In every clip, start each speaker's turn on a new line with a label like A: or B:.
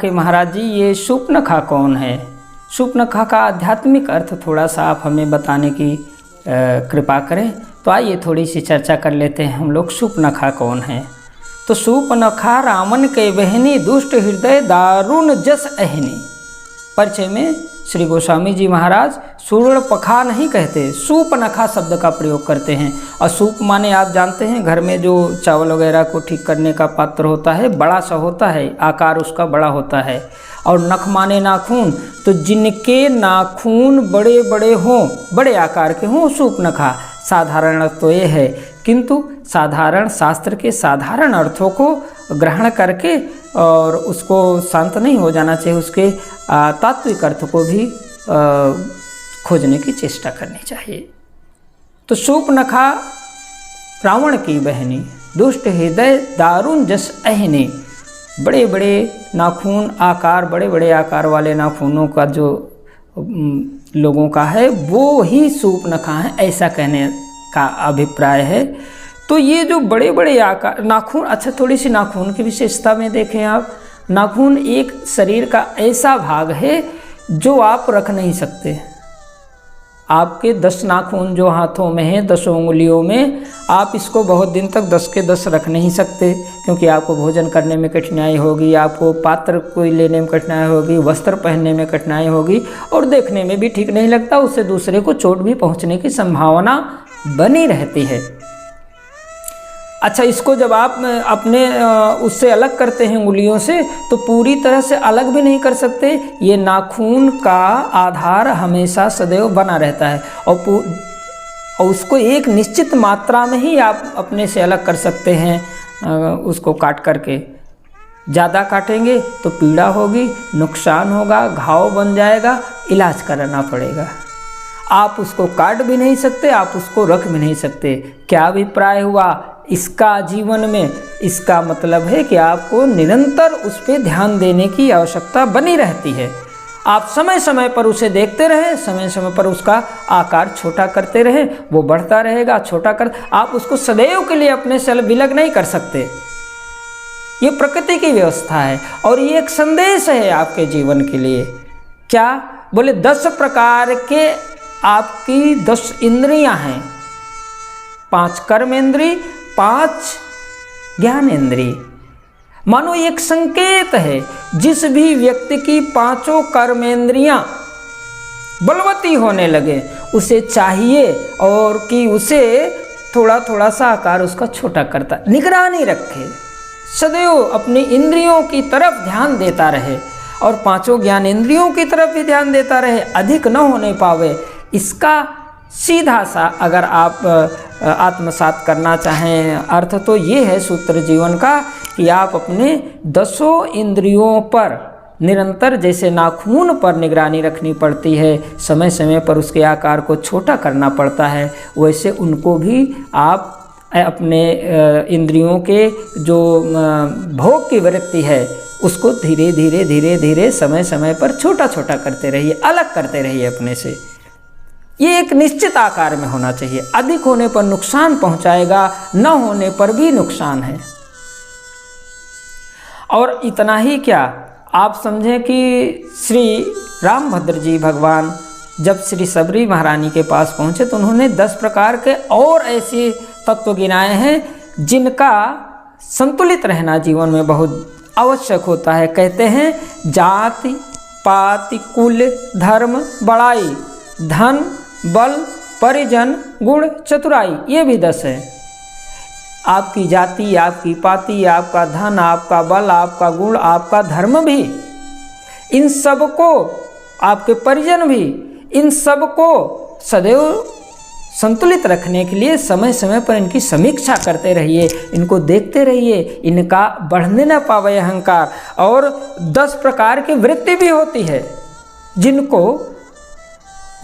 A: कि महाराज जी ये शूर्पणखा कौन है? शूर्पणखा का आध्यात्मिक अर्थ थोड़ा सा आप हमें बताने की कृपा करें। तो आइए थोड़ी सी चर्चा कर लेते हैं हम लोग, शूर्पणखा कौन है। तो शूर्पणखा रावण के बहनी, दुष्ट हृदय दारुण जस अहनी। परिचय में श्री गोस्वामी जी महाराज शूर्पणखा नहीं कहते, शूर्पणखा शब्द का प्रयोग करते हैं। और सूप माने आप जानते हैं घर में जो चावल वगैरह को ठीक करने का पात्र होता है, बड़ा सा होता है, आकार उसका बड़ा होता है। और नख माने नाखून, तो जिनके नाखून बड़े बड़े हों, बड़े आकार के हों, शूर्पणखा। साधारण तो ये है, किंतु साधारण शास्त्र के साधारण अर्थों को ग्रहण करके और उसको शांत नहीं हो जाना चाहिए, उसके तात्विक अर्थ को भी खोजने की चेष्टा करनी चाहिए। तो शूर्पणखा रावण की बहनी, दुष्ट हृदय दारुण जस अहनी। बड़े बड़े नाखून आकार, बड़े बड़े आकार वाले नाखूनों का जो लोगों का है वो ही शूर्पणखा है, ऐसा कहने का अभिप्राय है। तो ये जो बड़े बड़े आकार नाखून, अच्छा थोड़ी सी नाखून की विशेषता में देखें आप। नाखून एक शरीर का ऐसा भाग है जो आप रख नहीं सकते। आपके 10 नाखून जो हाथों में हैं, 10 उंगलियों में, आप इसको बहुत दिन तक 10 के 10 रख नहीं सकते, क्योंकि आपको भोजन करने में कठिनाई होगी, आपको पात्र कोई लेने में कठिनाई होगी, वस्त्र पहनने में कठिनाई होगी, और देखने में भी ठीक नहीं लगता, उससे दूसरे को चोट भी पहुंचने की संभावना बनी रहती है। अच्छा, इसको जब आप अपने उससे अलग करते हैं उंगलियों से, तो पूरी तरह से अलग भी नहीं कर सकते। ये नाखून का आधार हमेशा सदैव बना रहता है, और उसको एक निश्चित मात्रा में ही आप अपने से अलग कर सकते हैं उसको काट करके। ज़्यादा काटेंगे तो पीड़ा होगी, नुकसान होगा, घाव बन जाएगा, इलाज कराना पड़ेगा। आप उसको काट भी नहीं सकते, आप उसको रख भी नहीं सकते। क्या अभिप्राय हुआ इसका जीवन में? इसका मतलब है कि आपको निरंतर उस पर ध्यान देने की आवश्यकता बनी रहती है। आप समय समय पर उसे देखते रहें, समय समय पर उसका आकार छोटा करते रहें, वो बढ़ता रहेगा, छोटा कर। आप उसको सदैव के लिए अपने से विलग नहीं कर सकते। ये प्रकृति की व्यवस्था है, और ये एक संदेश है आपके जीवन के लिए। क्या बोले? 10 प्रकार के आपकी 10 इंद्रियां हैं, 5 कर्मेंद्रिय, 5 ज्ञानेंद्रिय। मानो एक संकेत है, जिस भी व्यक्ति की 5 कर्मेंद्रियां बलवती होने लगे, उसे चाहिए और कि उसे थोड़ा थोड़ा सा आकार उसका छोटा करता, निगरानी रखे, सदैव अपनी इंद्रियों की तरफ ध्यान देता रहे, और 5 ज्ञानेंद्रियों की तरफ भी ध्यान देता रहे, अधिक न होने पावे। इसका सीधा सा अगर आप आत्मसात करना चाहें अर्थ, तो ये है सूत्र जीवन का, कि आप अपने 10 इंद्रियों पर निरंतर, जैसे नाखून पर निगरानी रखनी पड़ती है, समय समय पर उसके आकार को छोटा करना पड़ता है, वैसे उनको भी आप अपने इंद्रियों के जो भोग की वृत्ति है उसको धीरे धीरे धीरे धीरे समय समय पर छोटा छोटा करते रहिए, अलग करते रहिए अपने से। ये एक निश्चित आकार में होना चाहिए। अधिक होने पर नुकसान पहुंचाएगा, न होने पर भी नुकसान है। और इतना ही क्या, आप समझें कि श्री रामभद्र जी भगवान जब श्री सबरी महारानी के पास पहुंचे, तो उन्होंने 10 प्रकार के और ऐसे तत्व गिनाए हैं जिनका संतुलित रहना जीवन में बहुत आवश्यक होता है। कहते हैं, जाति पाति कुल धर्म बड़ाई, धन बल परिजन गुण चतुराई, ये भी 10 है। आपकी जाति, आपकी पाति, आपका धन, आपका बल, आपका गुण, आपका धर्म भी, इन सबको, आपके परिजन भी, इन सबको सदैव संतुलित रखने के लिए समय समय पर इनकी समीक्षा करते रहिए, इनको देखते रहिए, इनका बढ़ने न पावे अहंकार। और 10 प्रकार की वृत्ति भी होती है जिनको,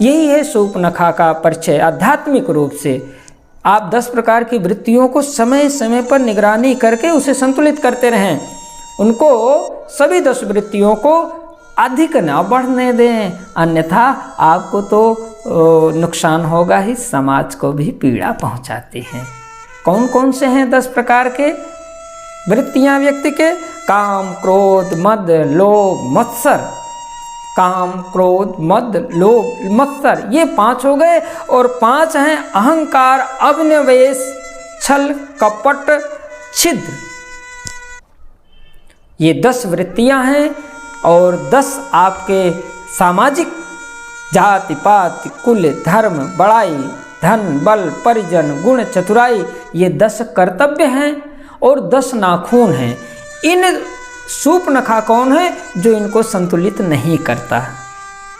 A: यही है शूर्पणखा का परिचय आध्यात्मिक रूप से। आप 10 प्रकार की वृत्तियों को समय समय पर निगरानी करके उसे संतुलित करते रहें, उनको सभी 10 वृत्तियों को अधिक न बढ़ने दें, अन्यथा आपको तो नुकसान होगा ही, समाज को भी पीड़ा पहुंचाती हैं। कौन कौन से हैं 10 प्रकार के? वृत्तियां व्यक्ति के काम, क्रोध, मद, लोभ, मत्सर। काम, क्रोध, मद, लोभ, मत्सर, ये 5 हो गए। और 5 हैं अहंकार, अभिनिवेश, छल, कपट, छिद्र। ये 10 वृत्तियां हैं। और 10 आपके सामाजिक जाति पाति कुल धर्म बड़ाई धन बल परिजन गुण चतुराई, ये 10 कर्तव्य हैं और 10 नाखून हैं। इन शूर्पणखा कौन है? जो इनको संतुलित नहीं करता,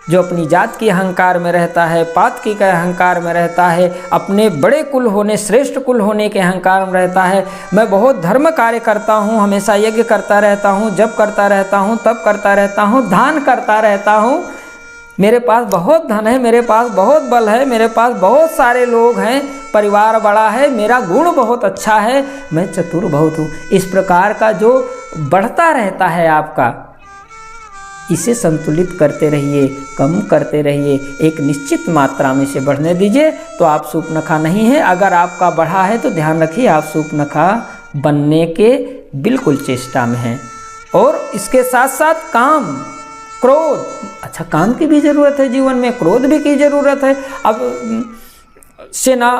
A: जो अपनी जात की अहंकार में रहता है, पात की का अहंकार में रहता है, अपने बड़े कुल होने श्रेष्ठ कुल होने के अहंकार में रहता है। मैं बहुत धर्म कार्य करता हूँ, हमेशा यज्ञ करता रहता हूँ, जप करता रहता हूँ, तप करता रहता हूँ, दान करता रहता हूँ, मेरे पास बहुत धन है, मेरे पास बहुत बल है, मेरे पास बहुत सारे लोग हैं, परिवार बड़ा है, मेरा गुण बहुत अच्छा है, मैं चतुर बहुत हूँ। इस प्रकार का जो बढ़ता रहता है आपका, इसे संतुलित करते रहिए, कम करते रहिए, एक निश्चित मात्रा में से बढ़ने दीजिए, तो आप शूर्पणखा नहीं है। अगर आपका बढ़ा है तो ध्यान रखिए आप शूर्पणखा बनने के बिल्कुल चेष्टा में हैं। और इसके साथ साथ काम, क्रोध, अच्छा काम की भी ज़रूरत है जीवन में, क्रोध भी की ज़रूरत है। अब सेना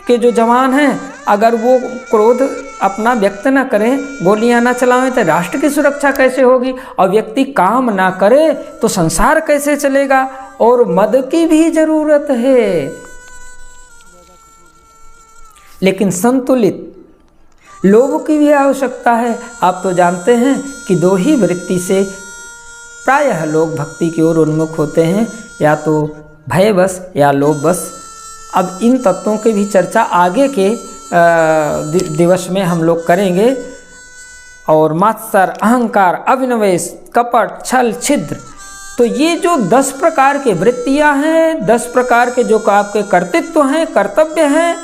A: के जो जवान हैं, अगर वो क्रोध अपना व्यक्त ना करें, गोलियां ना चलाएं, तो राष्ट्र की सुरक्षा कैसे होगी? और व्यक्ति काम ना करे तो संसार कैसे चलेगा? और मद की भी ज़रूरत है, लेकिन संतुलित। लोभ की भी आवश्यकता है। आप तो जानते हैं कि 2 ही वृत्ति से प्रायः लोग भक्ति की ओर उन्मुख होते हैं, या तो भयवश या लोभवश। अब इन तत्वों की भी चर्चा आगे के दिवस में हम लोग करेंगे। और मत्सर, अहंकार, अभिनिवेश, कपट, छल, छिद्र, तो ये जो 10 प्रकार के वृत्तियां हैं, 10 प्रकार के जो आपके कर्तृत्व हैं, कर्तव्य हैं,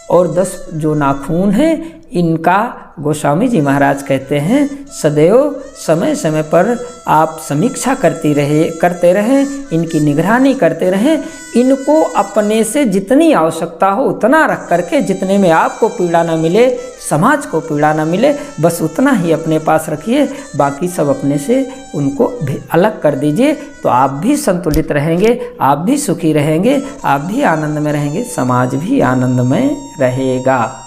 A: और 10 जो नाखून हैं, इनका गोस्वामी जी महाराज कहते हैं सदैव समय समय पर आप समीक्षा करते रहें, इनकी निगरानी करते रहें। इनको अपने से जितनी आवश्यकता हो उतना रख करके, जितने में आपको पीड़ा न मिले, समाज को पीड़ा न मिले, बस उतना ही अपने पास रखिए, बाकी सब अपने से उनको भी अलग कर दीजिए। तो आप भी संतुलित रहेंगे, आप भी सुखी रहेंगे, आप भी आनंद में रहेंगे, समाज भी आनंद में रहेगा।